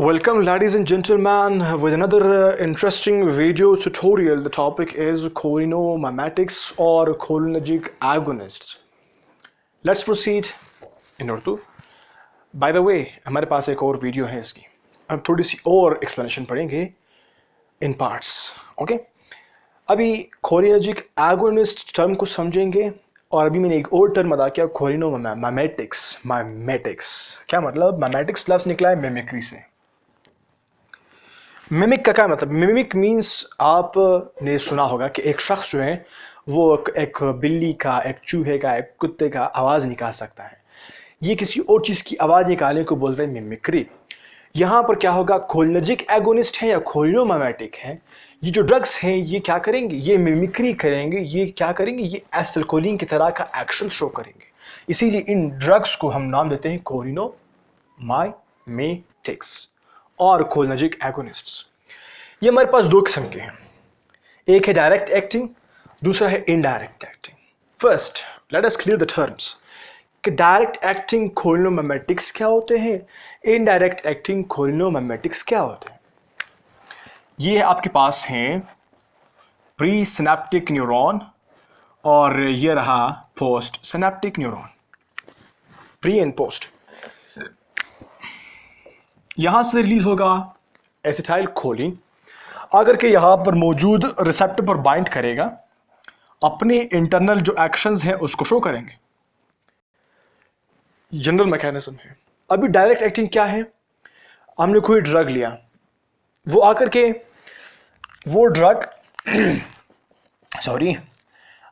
Welcome ladies and gentlemen with another interesting video tutorial. The topic is cholinomimetics or cholinergic agonists. Let's proceed in Urdu. By the way, हमारे पास एक और video है इसकी. अब थोड़ी सी और एक्सप्लेनेशन पढ़ेंगे इन पार्ट्स. ओके, अभी cholinergic agonist टर्म को समझेंगे और अभी मैंने एक और टर्म अदा किया cholinomimetics. क्या मतलब? माइमेटिक्स लफ्ज़ निकला है मिमिक्री से. मिमिक का क्या मतलब? मिमिक मीन्स आपने सुना होगा कि एक शख्स जो है वो एक बिल्ली का, एक चूहे का, एक कुत्ते का आवाज़ निकाल सकता है. ये किसी और चीज़ की आवाज़ निकालने को बोलते हैं मिमिक्री. यहाँ पर क्या होगा? कोलिनर्जिक एगोनिस्ट है या कोलिनोमिमेटिक है, ये जो ड्रग्स हैं ये क्या करेंगे? ये मिमिक्री करेंगे. ये क्या करेंगे? ये एसिटाइलकोलिन की तरह का एक्शन शो करेंगे. इसीलिए इन ड्रग्स को हम नाम देते हैं कोलिनोमिमेटिक्स और कोलिनर्जिक एगोनिस्ट्स. ये हमारे पास दो किस्म के हैं. एक है डायरेक्ट एक्टिंग, दूसरा है indirect acting. First let us clear the terms कि डायरेक्ट एक्टिंग कोलिनोमिमेटिक्स क्या होते हैं, इनडायरेक्ट एक्टिंग कोलिनोमिमेटिक्स क्या होते हैं. ये आपके पास हैं प्री सिनेप्टिक न्यूरॉन और ये रहा post synaptic neuron. Pre and post. यहाँ से रिलीज होगा एसिटाइलकोलिन, अगर के यहाँ पर मौजूद रिसेप्टर पर बाइंड करेगा, अपने इंटरनल जो एक्शंस हैं उसको शो करेंगे. जनरल मैकेनिज्म है. अभी डायरेक्ट एक्टिंग क्या है? हमने कोई ड्रग लिया, वो आकर के वो ड्रग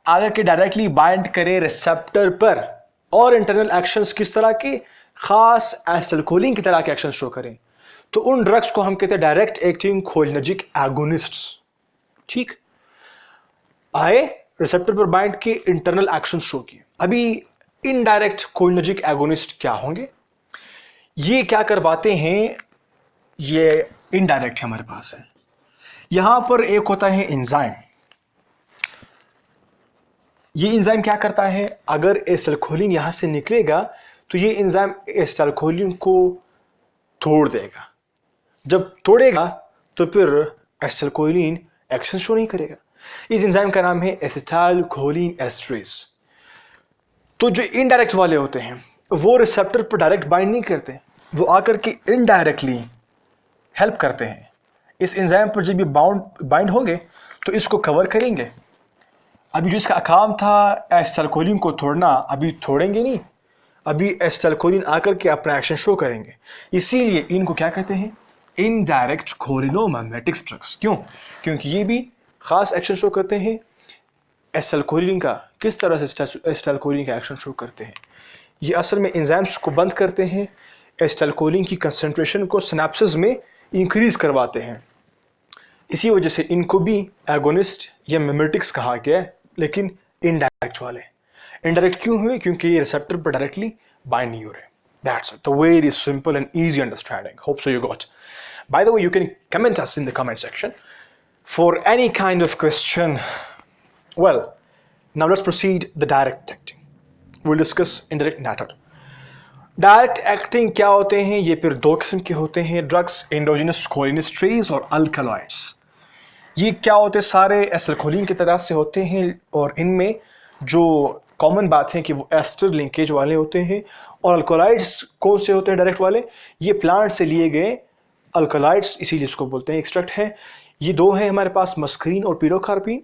आकर के डायरेक्टली बाइंड करे रिसेप्टर पर और इंटरनल एक्शंस किस तरह के? खास एसिटाइलकोलिन की तरह के एक्शन शो करें, तो उन ड्रग्स को हम कहते हैं डायरेक्ट एक्टिंग कोलिनर्जिक एगोनिस्ट्स. ठीक, आए रिसेप्टर पर बाइंड के इंटरनल एक्शन शो किए. अभी इनडायरेक्ट कोलिनर्जिक एगोनिस्ट क्या होंगे? ये क्या करवाते हैं? ये इनडायरेक्ट हमारे पास है. यहां पर एक होता है एंजाइम. ये एंजाइम क्या करता है? अगर एसिटाइलकोलिन यहां से निकलेगा तो ये एंजाइम एसिटाइलकोलिन को तोड़ देगा. जब तोड़ेगा तो फिर एसिटाइलकोलिन एक्शन शो नहीं करेगा. इस एंजाइम का नाम है एसिटाइलकोलिन एस्ट्रेज. तो जो इनडायरेक्ट वाले होते हैं वो रिसेप्टर पर डायरेक्ट बाइंड नहीं करते, वो आकर के इनडायरेक्टली हेल्प करते हैं. इस एंजाइम पर जब ये बाइंड होंगे तो इसको कवर करेंगे. अभी जो इसका काम था एसिटाइलकोलिन को तोड़ना, अभी तोड़ेंगे नहीं, अभी एसिटाइलकोलिन आकर के अपना एक्शन शो करेंगे. इसीलिए इनको क्या कहते हैं? Indirect cholinomimetics drugs. क्यों? क्योंकि ये भी खास एक्शन शो करते हैं एसिटाइलकोलिन का. किस तरह से एसिटाइलकोलिन का एक्शन शो करते हैं? ये असल में एंजाइम्स को बंद करते हैं, एसिटाइलकोलिन की कंसंट्रेशन को सिनेप्सिस में इंक्रीज करवाते हैं. इसी वजह से इनको भी एगोनिस्ट या मिमेटिक्स कहा गया है, लेकिन इनडायरेक्ट वाले. इनडायरेक्ट क्यों हुए? क्योंकि ये रिसेप्टर पर डायरेक्टली बाइंड नहीं हो रहे. That's it. The very simple and easy understanding. Hope so you got. By the way, you can comment us in the comment section for any kind of question. Well, now let's proceed the direct acting. We'll discuss indirect matter. Direct acting क्या होते हैं? ये फिर दो किस्म के होते हैं ड्रग्स, एंडोजिनस कोलिनेस्ट्रेज और अल्कलॉइड्स. ये क्या होते हैं? सारे एसिटाइलकोलिन की तरह से होते हैं और इनमें जो कॉमन बात है कि वो एस्टर लिंकेज वाले होते हैं. और अल्कोलाइड्स कौन से होते हैं डायरेक्ट वाले? ये प्लांट से लिए गए अल्कोलाइड्स, इसीलिए इसको बोलते हैं एक्सट्रैक्ट है. ये दो हैं हमारे पास, मस्करीन और pilocarpine.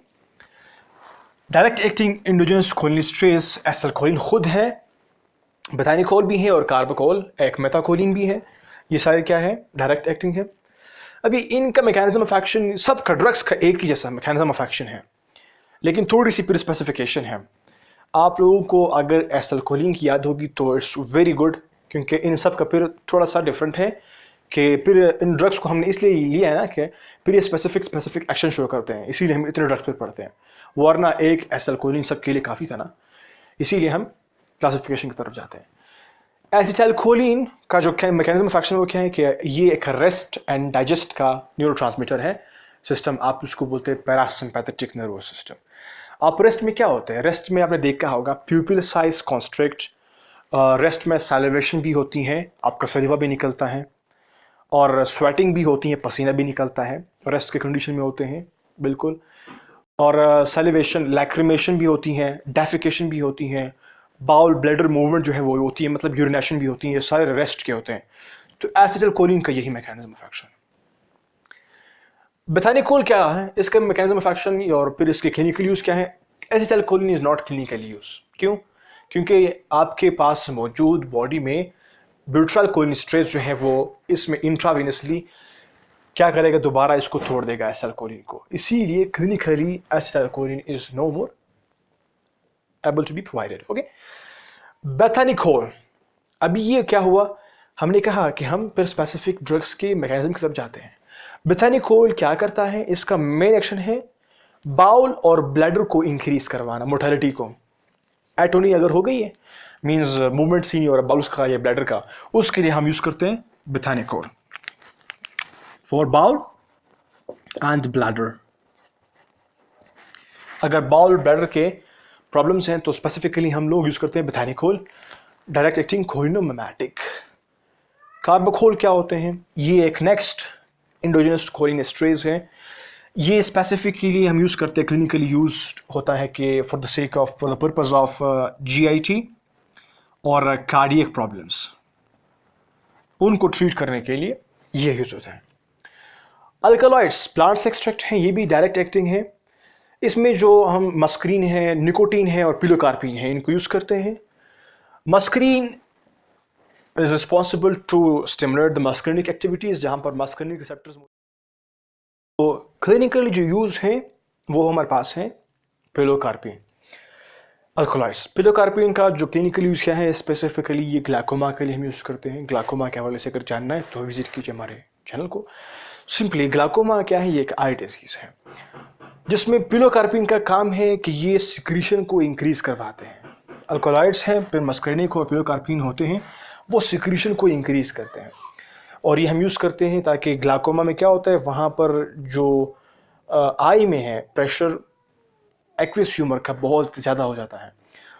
Direct acting endogenous cholinesterase acetylcholine खुद है, बेथाइनिकोल भी है और कार्बाकोल, एक मेथाकोलिन भी है. ये सारे क्या है? डायरेक्ट एक्टिंग है. अभी इनका मैकेनिज्म ऑफ एक्शन, सबका ड्रग्स का एक ही जैसा मैकेनिज्म ऑफ एक्शन है, लेकिन थोड़ी सी फिर स्पेसिफिकेशन है. आप लोगों को अगर एसिटाइलकोलिन की याद होगी तो इट्स वेरी गुड, क्योंकि इन सब का फिर थोड़ा सा डिफरेंट है कि फिर इन ड्रग्स को हमने इसलिए लिया है ना कि फिर ये स्पेसिफिक एक्शन शो करते हैं, इसीलिए हम इतने ड्रग्स पर पढ़ते हैं. वरना एक एसिटाइलकोलिन सबके लिए काफ़ी था ना, इसीलिए हम क्लासिफिकेशन की तरफ जाते हैं. एसिटाइलकोलिन का जो मैकेनिज्म ऑफ एक्शन वो क्या है कि ये एक रेस्ट एंड डाइजेस्ट का न्यूरोट्रांसमीटर है सिस्टम. आप उसको बोलते हैं पैरासिम्पैथेटिक नर्वस सिस्टम. आप रेस्ट में क्या होते हैं? रेस्ट में आपने देखा होगा प्यूपिल साइज कॉन्स्ट्रिक्ट, रेस्ट में सैलिवेशन भी होती है, आपका सलीवा भी निकलता है, और स्वेटिंग भी होती है, पसीना भी निकलता है, रेस्ट के कंडीशन में होते हैं बिल्कुल। और सैलिवेशन, लैक्रिमेशन भी होती हैं, डेफिकेशन भी होती हैं, बाउल ब्लैडर मूवमेंट जो है वो होती है, मतलब यूरिनेशन भी होती है, ये सारे रेस्ट के होते हैं। तो एसिटिलकोलिन का यही मैकेनिज्म ऑफ एक्शन है। बेथानिकोल क्या है, इसका मैकेनिज्म ऑफ एक्शन और फिर इसके क्लिनिकल यूज क्या है? Acetylcholine is not clinical use. क्यों? क्योंकि आपके पास मौजूद बॉडी में ब्यूट्राइल कोलिनेस्टरेज जो है वो इसमें इंट्रावेनसली क्या करेगा, दोबारा इसको तोड़ देगा एसिटाइलकोलिन को, इसीलिए clinically acetylcholine is no more able to be provided. Okay, bethanechol, अभी ये क्या हुआ, हमने कहा कि हम फिर स्पेसिफिक ड्रग्स के मैकेनिज्म की तरफ जाते हैं। बेथानिकोल क्या करता है, इसका मेन एक्शन है बाउल और ब्लैडर को इंक्रीज करवाना, मोर्टेलिटी को। एटोनी अगर हो गई है, मींस मूवमेंट सी नहीं हो रहा बाउल्स का या ब्लैडर का, उसके लिए हम यूज करते हैं बेथानिकोल फॉर बाउल एंड ब्लैडर। अगर बाउल ब्लैडर के प्रॉब्लम्स हैं तो स्पेसिफिकली हम लोग यूज करते हैं बेथानिकोल, डायरेक्ट एक्टिंग कोलिनोमिमेटिक। कार्बोकोल क्या होते हैं, ये एक नेक्स्ट इंडोजिनस कोलिनेस्टरेज है। ये स्पेसिफिकली हम यूज़ करते हैं, क्लिनिकली यूज होता है कि for the sake of, for the purpose of GIT और कार्डियक प्रॉब्लम्स, उनको ट्रीट करने के लिए ये यूज होता है। अल्कलॉइड्स प्लांट्स एक्सट्रैक्ट हैं, ये भी डायरेक्ट एक्टिंग है। इसमें जो हम मस्करीन है, निकोटीन है और पिलोकार्पिन है, इनको यूज़ करते हैं। Mascarene is responsible to stimulate the muscarinic activities, जहाँ पर muscarinic receptors। तो क्लिनिकली जो यूज है वो हमारे पास है पिलोकार्पिन, अल्कोलॉइड्स। पिलोकार्पिन का जो क्लिनिकल यूज क्या है, स्पेसिफिकली ये ग्लाइकोमा के लिए हम यूज करते हैं। ग्लाइकोमा के हवाले से अगर जानना है तो विजिट कीजिए हमारे चैनल को। सिंपली ग्लाइकोमा क्या है, ये एक आई डिजीज है जिसमें पिलोकार्पिन का काम है कि ये सिक्रीशन को इंक्रीज करवाते हैं। अल्कोलॉइड्स हैं, फिर मस्करिनिक और पिलोकार्पिन होते हैं, वो सिक्रीशन को इंक्रीज करते हैं। और ये हम यूज़ करते हैं ताकि ग्लाइकोमा में क्या होता है, वहाँ पर जो आई में है प्रेशर एक्वियस ह्यूमर का बहुत ज़्यादा हो जाता है,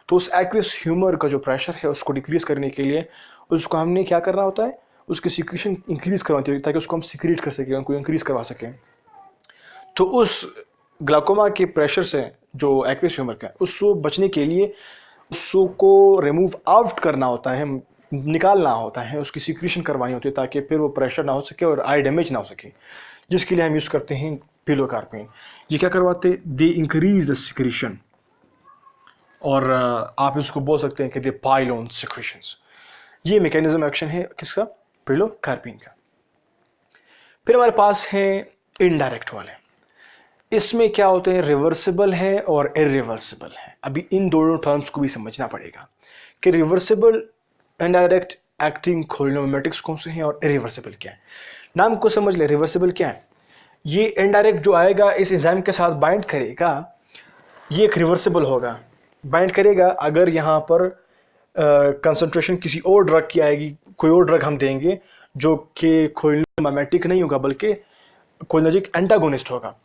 तो उस एक्वियस ह्यूमर का जो प्रेशर है उसको डिक्रीज करने के लिए उसको हमने क्या करना होता है, उसकी सिक्रीशन इंक्रीज करवानी होती है ताकि उसको हम सिक्रीट कर सकें, उनको इंक्रीज करवा सकें। तो उस ग्लाइकोमा के प्रेशर से जो एक्वियस ह्यूमर का है उसको बचने के लिए उसको रिमूव आउट करना होता है, निकालना होता है, उसकी सिक्रीशन करवानी होती है ताकि फिर वो प्रेशर ना हो सके और आई डैमेज ना हो सके, जिसके लिए हम यूज़ करते हैं पिलोकार्पिन। ये क्या करवाते, दे इंक्रीज द सिक्रीशन, और आप इसको बोल सकते हैं कि दे पाइल ऑन सिक्रीशंस। ये मैकेनिज्म एक्शन है किसका, पिलोकार्पिन का। फिर हमारे पास है इनडायरेक्ट वाले, इसमें क्या होते हैं, रिवर्सिबल है और इरिवर्सिबल है। अभी इन दोनों टर्म्स को भी समझना पड़ेगा कि रिवर्सिबल इनडायरेक्ट एक्टिंग कोलिनोमिमेटिक्स कौन से हैं और इरिवर्सिबल क्या है। नाम को समझ ले, रिवर्सिबल क्या है, ये इनडायरेक्ट जो आएगा इस एंजाइम के साथ बाइंड करेगा, ये एक रिवर्सिबल होगा, बाइंड करेगा। अगर यहाँ पर कंसंट्रेशन किसी और ड्रग की आएगी, कोई और ड्रग हम देंगे जो कि कोलिनोमिमेटिक नहीं होगा बल्कि कोलिनर्जिक एंटागोनिस्ट होगा,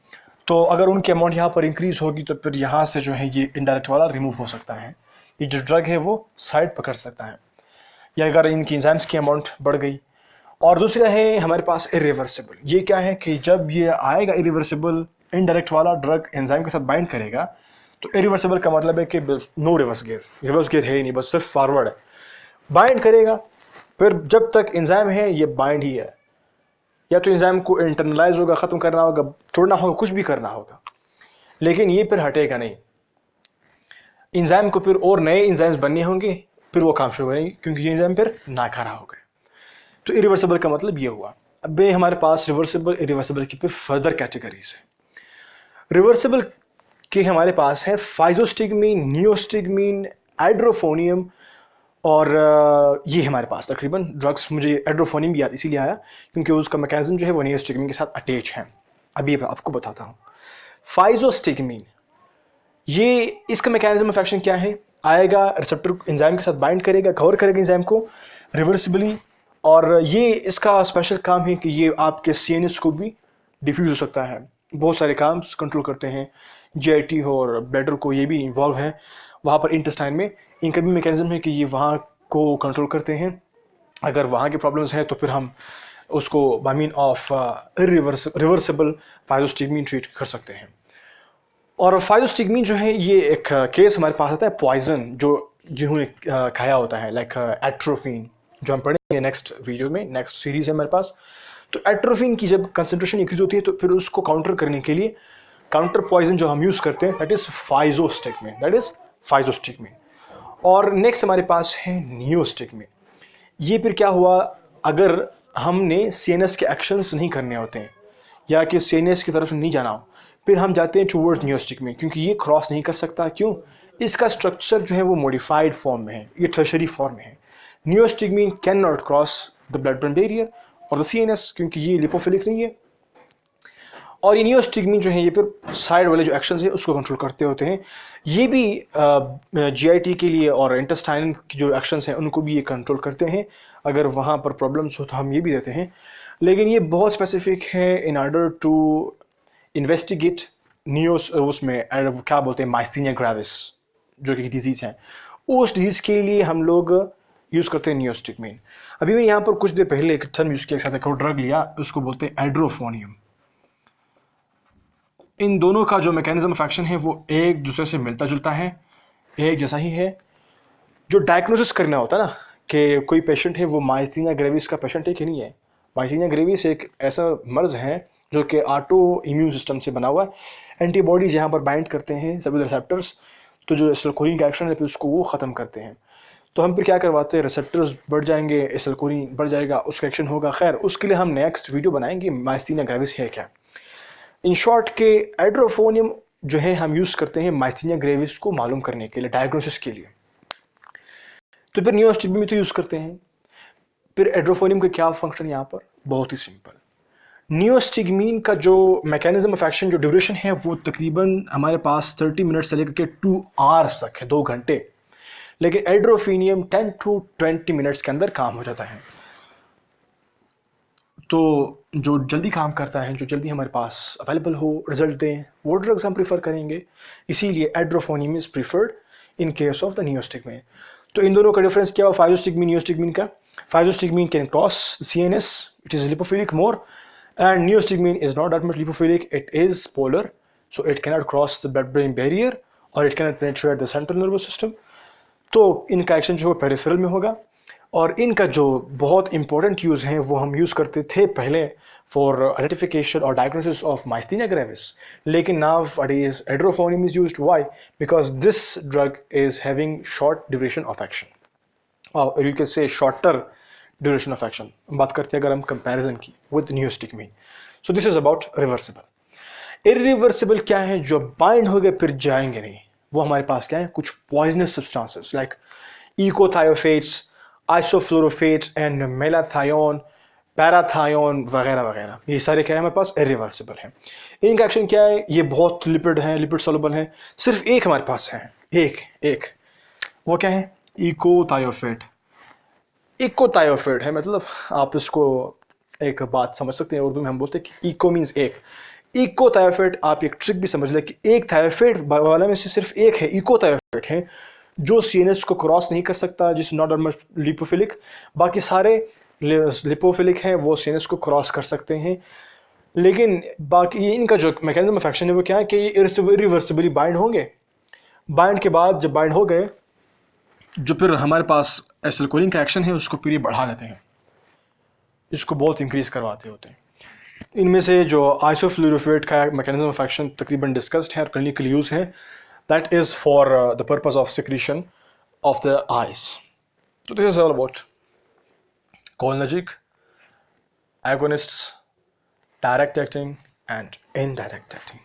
तो अगर उनकी अमाउंट यहाँ पर इंक्रीज होगी तो फिर यहाँ से जो है ये इनडायरेक्ट वाला रिमूव हो सकता है, ये जो ड्रग है वो साइड पकड़ सकता है, या अगर इनकी एंजाइम्स की अमाउंट बढ़ गई। और दूसरा है हमारे पास इरिवर्सिबल, ये क्या है कि जब ये आएगा इरिवर्सिबल इनडायरेक्ट वाला ड्रग एंजाइम के साथ बाइंड करेगा, तो इरिवर्सिबल का मतलब है कि नो रिवर्स गियर है ही नहीं, बस सिर्फ फॉरवर्ड है, बाइंड करेगा। फिर जब तक एंजाइम है ये बाइंड ही है, या तो एंजाइम को इंटरनलाइज होगा, ख़त्म करना होगा, तोड़ना होगा, कुछ भी करना होगा, लेकिन ये फिर हटेगा नहीं। एंजाइम को फिर और नए एंजाइम्स बनने होंगे, फिर वो काम शुरू करेंगे, क्योंकि ये एंजाइम फिर नाकारा हो गए। तो इरिवर्सिबल का मतलब ये हुआ। अब हमारे पास रिवर्सिबल इरिवर्सिबल की फिर फर्दर कैटेगरीज है। रिवर्सिबल के हमारे पास है फाइजोस्टिगमीन, नियोस्टिगमीन, एड्रोफोनियम, और ये हमारे पास तकरीबन ड्रग्स। मुझे एड्रोफोनियम भी याद इसीलिए आया क्योंकि उसका मैकेनिज्म जो है वो नियोस्टिगमीन के साथ अटैच है। अभी आपको बताता हूँ। फाइजोस्टिगमीन, ये इसका मैकेनिज्म ऑफ एक्शन क्या है, आएगा रिसेप्टर एंजाइम के साथ बाइंड करेगा, कवर करेगा एंजाइम को रिवर्सिबली, और ये इसका स्पेशल काम है कि ये आपके CNS को भी डिफ्यूज हो सकता है, बहुत सारे काम कंट्रोल करते हैं। GIT हो और ब्लैडर को ये भी इन्वॉल्व है, वहाँ पर इंटेस्टाइन में इनका भी मैकेनिज्म है कि ये वहाँ को कंट्रोल करते हैं। अगर वहाँ के प्रॉब्लम्स हैं तो फिर हम उसको by mean of reversible physostigmine treat कर सकते हैं। और फाइजोस्टिगमीन जो है ये एक केस हमारे पास आता है पॉइजन जो जिन्होंने खाया होता है, लाइक एट्रोफिन, जो हम पढ़ेंगे नेक्स्ट वीडियो में, नेक्स्ट सीरीज है हमारे पास। तो एट्रोफिन की जब कंसंट्रेशन इंक्रीज होती है तो फिर उसको काउंटर करने के लिए काउंटर पॉइजन जो हम यूज़ करते हैं दैट इज़ फाइजोस्टिगमीन। और नेक्स्ट हमारे पास है नियोस्टिगमीन। ये फिर क्या हुआ, अगर हमने सीएनएस के एक्शंस नहीं करने होते हैं या कि सीएनएस की तरफ नहीं जाना हो, फिर हम जाते हैं टूवर्ड्स नियोस्टिगमीन, क्योंकि ये क्रॉस नहीं कर सकता। क्यों? इसका स्ट्रक्चर जो है वो मॉडिफाइड फॉर्म में है, ये टर्शरी फॉर्म में है। Neostigmine can not cross the blood brain barrier और द सीएनएस, क्योंकि ये लिपोफिलिक नहीं है। और ये नियोस्टिगमीन जो है ये फिर साइड वाले जो एक्शंस है उसको कंट्रोल करते होते हैं। ये भी जीआईटी के लिए और इंटेस्टाइन की जो एक्शंस हैं उनको भी ये कंट्रोल करते हैं। अगर वहाँ पर प्रॉब्लम्स हो तो हम ये भी देते हैं, लेकिन ये बहुत स्पेसिफिक है इन ऑर्डर टू इन्वेस्टिगेट उसमें क्या बोलते हैं माइस्थीनिया ग्रेविस, जो कि डिजीज़ है। उस डिजीज़ के लिए हम लोग यूज़ करते हैं नियोस्टिगमीन। अभी मैंने यहाँ पर कुछ देर पहले एक टर्म यूज़ किया, एक साथ एक ड्रग लिया, उसको बोलते हैं एड्रोफोनियम। इन दोनों का जो मैकेनिज्म ऑफ एक्शन है वो एक दूसरे से मिलता जुलता है, एक जैसा ही है। जो डायग्नोसिस करना होता है ना कि कोई पेशेंट है वो माइस्थीनिया ग्रेविस का पेशेंट है कि नहीं है। माइस्थीनिया ग्रेविस एक ऐसा मर्ज़ है जो कि ऑटो इम्यून सिस्टम से बना हुआ है। एंटीबॉडीज यहाँ पर बाइंड करते हैं सभी रिसेप्टर्स, तो जो एसिटाइलकोलिन का एक्शन है फिर उसको वो ख़त्म करते हैं। तो हम फिर क्या करवाते हैं, रिसेप्टर्स बढ़ जाएंगे, एसिटाइलकोलिन बढ़ जाएगा, उसका एक्शन होगा। खैर, उसके लिए हम नेक्स्ट वीडियो बनाएंगे माइस्थीनिया ग्रेविस है क्या। इन शॉर्ट के एड्रोफोनियम जो है हम यूज़ करते हैं माइस्थीनिया ग्रेविस को मालूम करने के लिए, डायग्नोसिस के लिए। तो फिर नियोस्टिगमीन भी तो यूज़ करते हैं। फिर एड्रोफोनियम का क्या फंक्शन यहाँ पर, बहुत ही सिंपल। नियोस्टिगमीन का जो मैकेनिज्म ऑफ एक्शन, जो ड्यूरेशन है वो तकरीबन हमारे पास 30 मिनट से लेकर के 2 आवर्स तक है, 2 घंटे। लेकिन एड्रोफोनियम 10 to 20 मिनट्स के अंदर काम हो जाता है। तो जो जल्दी काम करता है, जो जल्दी हमारे पास अवेलेबल हो, रिजल्ट दें, वो ड्रग्स हम प्रीफर करेंगे। इसीलिए edrophonium is preferred in case of the neostigmine. तो इन दोनों का डिफरेंस क्या हुआ, फाइजोस्टिगमीन नियोस्टिगमीन का? फाइजोस्टिगमीन can cross CNS, it is lipophilic more, and neostigmine is not that much lipophilic, it is polar, so it cannot cross the blood brain barrier or it cannot penetrate the central nervous system। तो इनका action जो है peripheral में होगा। और इनका जो बहुत इंपॉर्टेंट यूज़ है वो हम यूज़ करते थे पहले फॉर आइडेंटिफिकेशन और डायग्नोसिस ऑफ माइस्थीनिया ग्रेविस, लेकिन now is edrophonium is used. Why? Because this drug is having short duration of action, और you can say shorter duration of action. बात करते हैं अगर हम कंपैरिजन की with neostigmine. So this is about reversible. Irreversible क्या है, जो बाइंड हो गए फिर जाएंगे नहीं, वो हमारे पास क्या है, कुछ पॉइजनस सब्सटेंसेस लाइक इकोथायोफेट्स, आइसोफ्लोरोफेट्स एंड मेलाथायोन, पैराथायोन वगैरह वगैरह, ये सारे क्या है हमारे पास इरिवर्सिबल हैं। इनका एक्शन क्या है, ये बहुत लिपिड है, लिपिड सोलुबल है। सिर्फ एक हमारे पास है, एक वो क्या है, इकोथायोफेट। इकोथायोफेट है, मतलब आप इसको एक बात समझ सकते हैं, उर्दू में हम बोलते हैं कि इको मीन्स एक। इकोथायोफेट आप एक ट्रिक भी समझ लें कि एक थायोफेट वाला में से सिर्फ एक है, इकोथायोफेट है, जो सीएनएस को क्रॉस नहीं कर सकता, जिस नॉट मच लिपोफिलिक। बाकी सारे लिपोफिलिक हैं, वो सीएनएस को क्रॉस कर सकते हैं। लेकिन बाकी इनका जो मैकेनिज्म ऑफ एक्शन है वो क्या है कि ये इरिवर्सिबली बाइंड होंगे। बाइंड के बाद जब बाइंड हो गए, जो फिर हमारे पास एसिटाइलकोलिन का एक्शन है उसको फिर ये बढ़ा देते हैं, इसको बहुत इंक्रीज करवाते होते हैं। इनमें से जो आइसोफ्लोरोफेट का मैकेनिज्म ऑफ एक्शन तकरीबन डिस्कस्ड है और क्लिनिकल यूज़ है, that is for the purpose of secretion of the eyes. तो this is all about cholinergic agonists, direct acting and indirect acting.